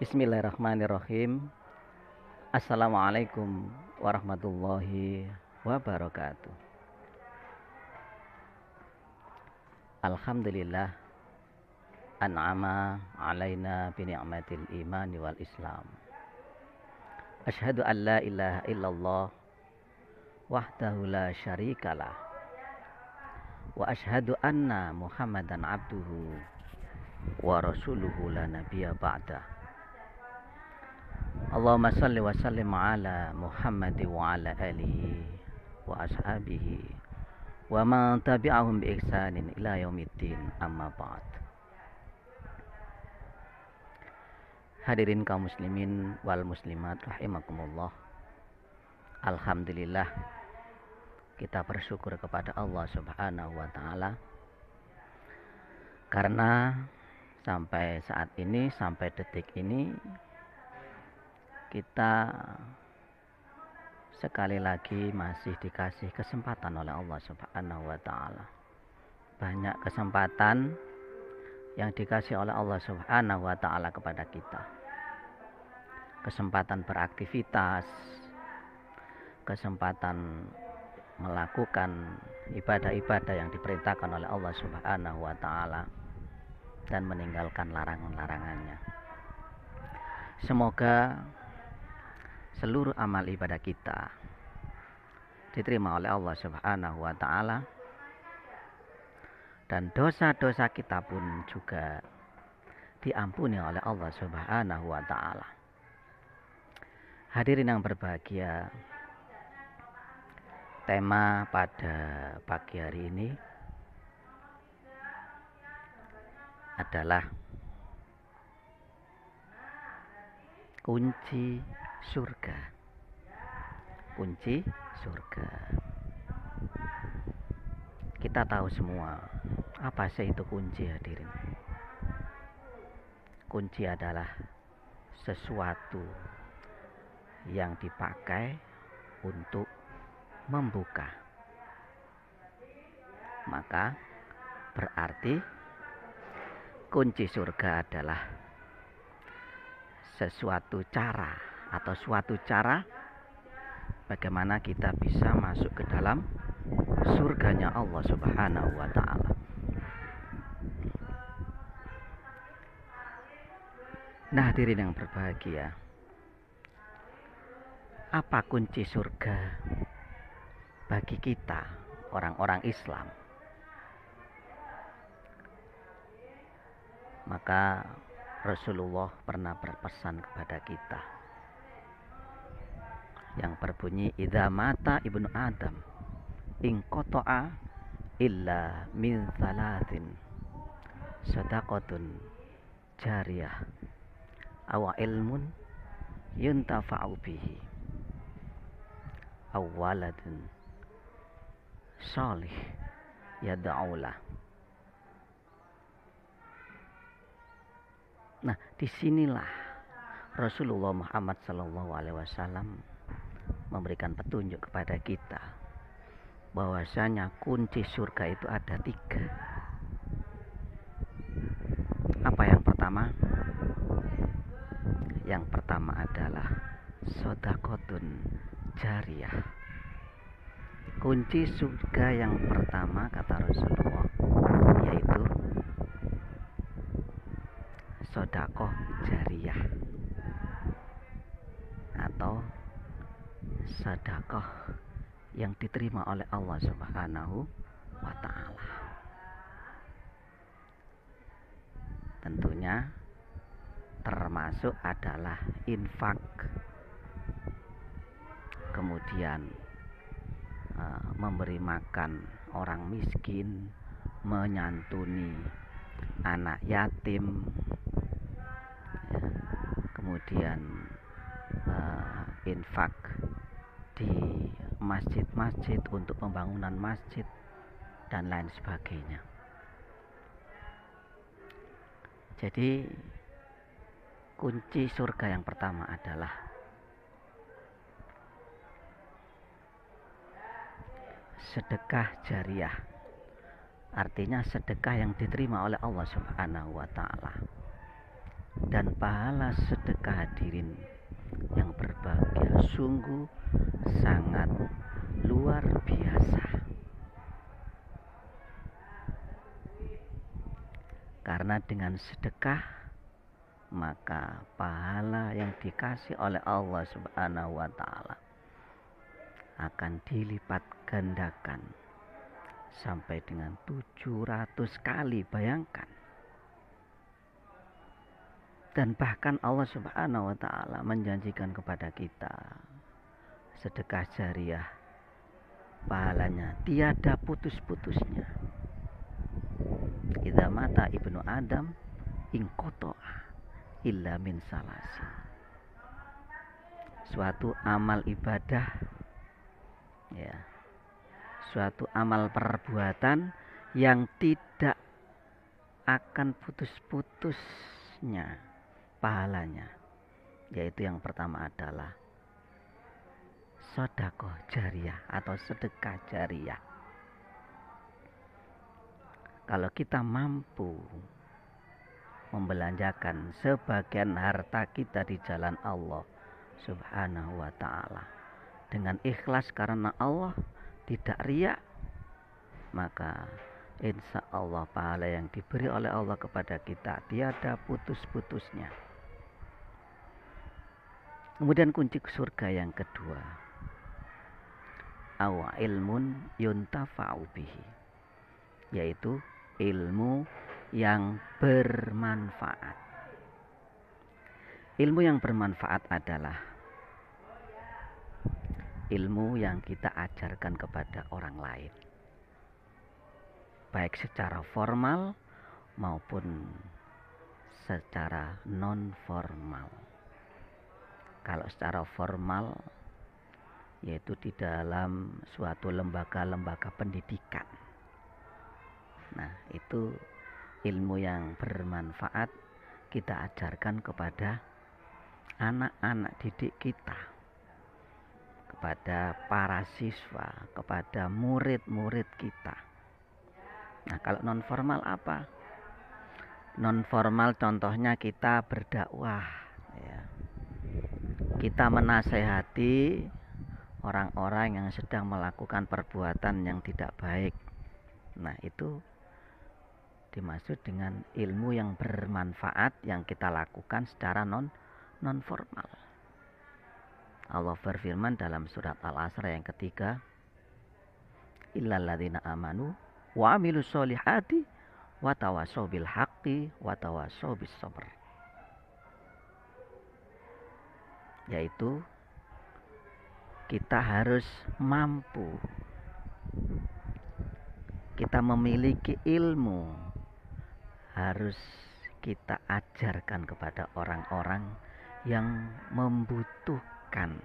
Bismillahirrahmanirrahim. Assalamualaikum warahmatullahi wabarakatuh. Alhamdulillah an'ama alaina bi ni'matil imani wal islam. Asyhadu an la ilaha illallah wahdahu la syarikalah wa asyhadu anna Muhammadan abduhu wa rasuluhu la nabiyya ba'dah. Allahumma salli wa sallim ala Muhammad wa ala alihi wa ashabihi wa man tabi'ahum bi ihsanin ila yaumiddin, amma ba'd. Hadirin kaum muslimin wal muslimat rahimakumullah. Alhamdulillah, kita bersyukur kepada Allah Subhanahu wa taala karena sampai saat ini, sampai detik ini, kita sekali lagi masih dikasih kesempatan oleh Allah Subhanahu wa taala. Banyak kesempatan yang dikasih oleh Allah Subhanahu wa taala kepada kita. Kesempatan beraktivitas, kesempatan melakukan ibadah-ibadah yang diperintahkan oleh Allah Subhanahu wa taala dan meninggalkan larangan-larangannya. Semoga seluruh amal ibadah kita diterima oleh Allah Subhanahu wa taala dan dosa-dosa kita pun juga diampuni oleh Allah Subhanahu wa taala. Hadirin yang berbahagia, tema pada pagi hari ini adalah kunci surga. Kunci surga. Kita tahu semua apa sih itu kunci, hadirin. Kunci adalah sesuatu yang dipakai untuk membuka. Maka berarti kunci surga adalah sesuatu cara atau suatu cara bagaimana kita bisa masuk ke dalam surganya Allah Subhanahu wa taala. Nah, hadirin yang berbahagia, apa kunci surga bagi kita orang-orang Islam? Maka Rasulullah pernah berpesan kepada kita yang berbunyi, idza mata ibnu Adam in qata'a illa min thalathin, sadaqatun jariyah aw ilmun yuntafa'u bihi aw waladun shalih yad'ulah. Nah, disinilah Rasulullah Muhammad SAW memberikan petunjuk kepada kita bahwasanya kunci surga itu ada 3. Apa yang pertama? Yang pertama adalah shadaqatun jariyah. Kunci surga yang pertama, kata Rasulullah, yaitu sedekah jariyah atau sedekah yang diterima oleh Allah Subhanahu wa taala. Tentunya termasuk adalah infak, kemudian memberi makan orang miskin, menyantuni anak yatim, kemudian infak di masjid-masjid untuk pembangunan masjid dan lain sebagainya. Jadi kunci surga yang pertama adalah sedekah jariyah. Artinya sedekah yang diterima oleh Allah Subhanahu wa taala. dan pahala sedekah hadirin yang berbahagia sungguh sangat luar biasa. Karena dengan sedekah maka pahala yang dikasih oleh Allah Subhanahu wa taala akan dilipat gandakan sampai dengan 700 kali, bayangkan. Dan bahkan Allah Subhanahu wa taala menjanjikan kepada kita sedekah jariah pahalanya tiada putus-putusnya. Idza mata ibnu Adam inqata'a illa min salasi. Suatu amal ibadah, ya, suatu amal perbuatan yang tidak akan putus-putusnya pahalanya, yaitu yang pertama adalah sedekah jariah atau sedekah jariah. Kalau kita mampu membelanjakan sebagian harta kita di jalan Allah Subhanahu wa taala dengan ikhlas karena Allah, tidak riya, maka insya Allah pahala yang diberi oleh Allah kepada kita tiada putus-putusnya. Kemudian kunci surga yang kedua, aw ilmun yuntafa'u bihi, yaitu ilmu yang bermanfaat. Ilmu yang bermanfaat adalah ilmu yang kita ajarkan kepada orang lain, baik secara formal maupun secara non formal. Kalau secara formal yaitu di dalam suatu lembaga-lembaga pendidikan. Nah, itu ilmu yang bermanfaat kita ajarkan kepada anak-anak didik kita, kepada para siswa, kepada murid-murid kita. Nah, kalau non formal apa? Non formal contohnya kita berdakwah, ya. Kita menasehati orang-orang yang sedang melakukan perbuatan yang tidak baik. Nah, itu dimaksud dengan ilmu yang bermanfaat yang kita lakukan secara non formal. Allah berfirman dalam surat Al-Asr yang ketiga, illal ladzina amanu wa amilus solihati wa tawassaw bil haqqi wa tawassaw bis sabr. Yaitu kita harus mampu, kita memiliki ilmu, harus kita ajarkan kepada orang-orang yang membutuhkan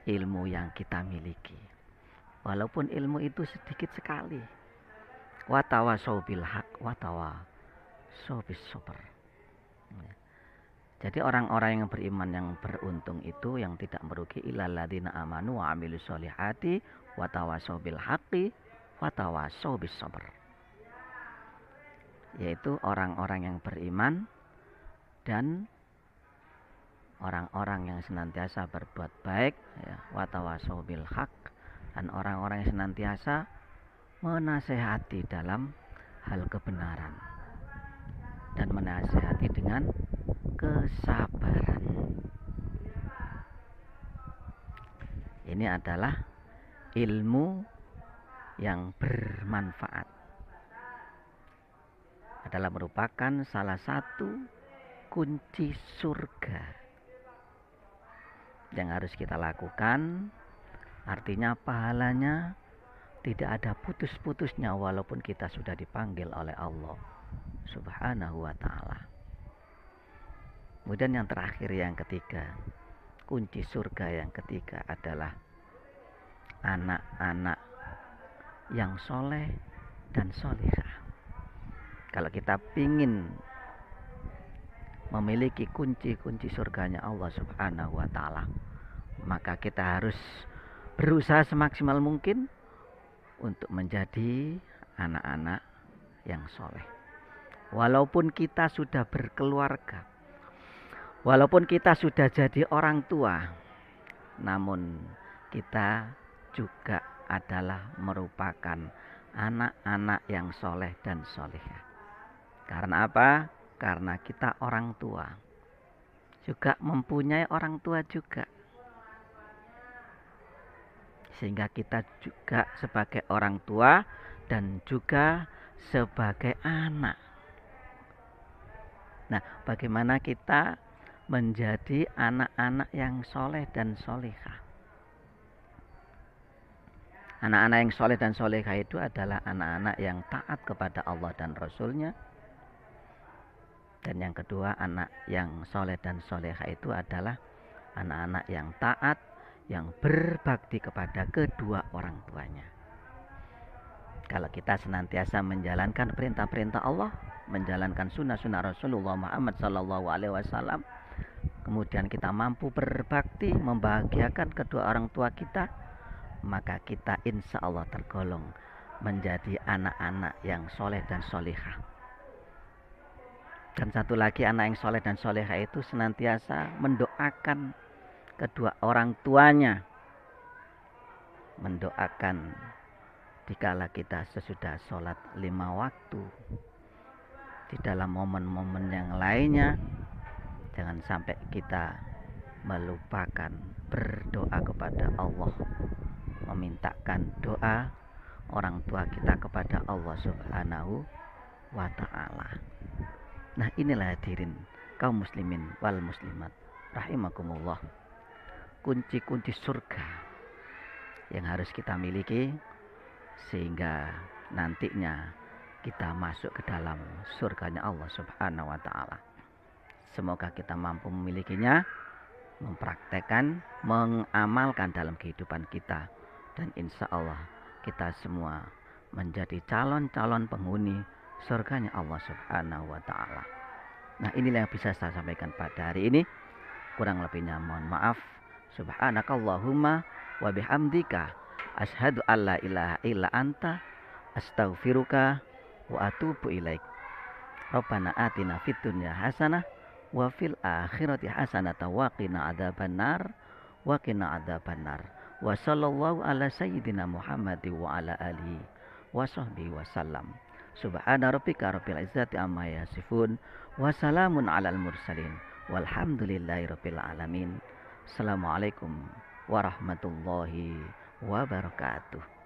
ilmu yang kita miliki, walaupun ilmu itu sedikit sekali. Wa tawassaw bil haqq wa tawassaw bis sabr. Jadi orang-orang yang beriman yang beruntung itu yang tidak merugi, illal ladzina amanu wa amilus solihati wa tawassaw bil haqqi wa tawassaw bis sabr. Yaitu orang-orang yang beriman dan orang-orang yang senantiasa berbuat baik, ya, wa tawassaw bil haqq, dan orang-orang yang senantiasa menasehati dalam hal kebenaran dan menasehati dengan kesabaran. Ini adalah ilmu yang bermanfaat, adalah merupakan salah satu kunci surga yang harus kita lakukan. Artinya pahalanya tidak ada putus-putusnya walaupun kita sudah dipanggil oleh Allah Subhanahu wa ta'ala. Kemudian yang terakhir, yang ketiga, kunci surga yang ketiga adalah anak-anak yang soleh dan solihah. Kalau kita ingin memiliki kunci-kunci surganya Allah Subhanahu wa ta'ala, maka kita harus berusaha semaksimal mungkin untuk menjadi anak-anak yang soleh. Walaupun kita sudah berkeluarga, Walaupun kita sudah jadi orang tua, namun kita juga adalah merupakan anak-anak yang soleh dan solehah. Karena apa? Karena kita orang tua, juga mempunyai orang tua juga. Sehingga kita juga sebagai orang tua dan juga sebagai anak. Nah, bagaimana kita menjadi anak-anak yang soleh dan solehah? Anak-anak yang soleh dan solehah itu adalah anak-anak yang taat kepada Allah dan Rasulnya. Dan yang kedua, anak yang soleh dan solehah itu adalah anak-anak yang taat, yang berbakti kepada kedua orang tuanya. Kalau kita senantiasa menjalankan perintah-perintah Allah, menjalankan sunnah-sunnah Rasulullah Muhammad SAW, kemudian kita mampu berbakti, membahagiakan kedua orang tua kita, maka kita insya Allah tergolong menjadi anak-anak yang soleh dan solehah. Dan satu lagi, anak yang soleh dan solehah itu senantiasa mendoakan kedua orang tuanya, mendoakan dikala kita sesudah sholat 5 waktu, di dalam momen-momen yang lainnya, jangan sampai kita melupakan berdoa kepada Allah, memintakan doa orang tua kita kepada Allah Subhanahu wa ta'ala. Nah, inilah hadirin kaum muslimin wal muslimat rahimakumullah, kunci-kunci surga yang harus kita miliki sehingga nantinya kita masuk ke dalam surganya Allah Subhanahu wa ta'ala. Semoga kita mampu memilikinya, mempraktekkan, mengamalkan dalam kehidupan kita, dan insya Allah kita semua menjadi calon-calon penghuni surganya Allah Subhanahu wa ta'ala. Nah, inilah yang bisa saya sampaikan pada hari ini. Kurang lebihnya mohon maaf. Subhanakallahumma wa bihamdika asyhadu alla ilaha illa anta astaghfiruka wa atubu ilaik. Rabbana atina fid dunya hasanah wa fil akhirati hasanah wa qina adzabannar wa qina adzabannar. Wa sallallahu ala sayyidina Muhammadin wa ala alihi wa sahbihi wasallam. Subhana rabbika rabbil izzati amma yasifun wa salamun alal mursalin walhamdulillahi rabbil alamin. Assalamualaikum warahmatullahi wabarakatuh.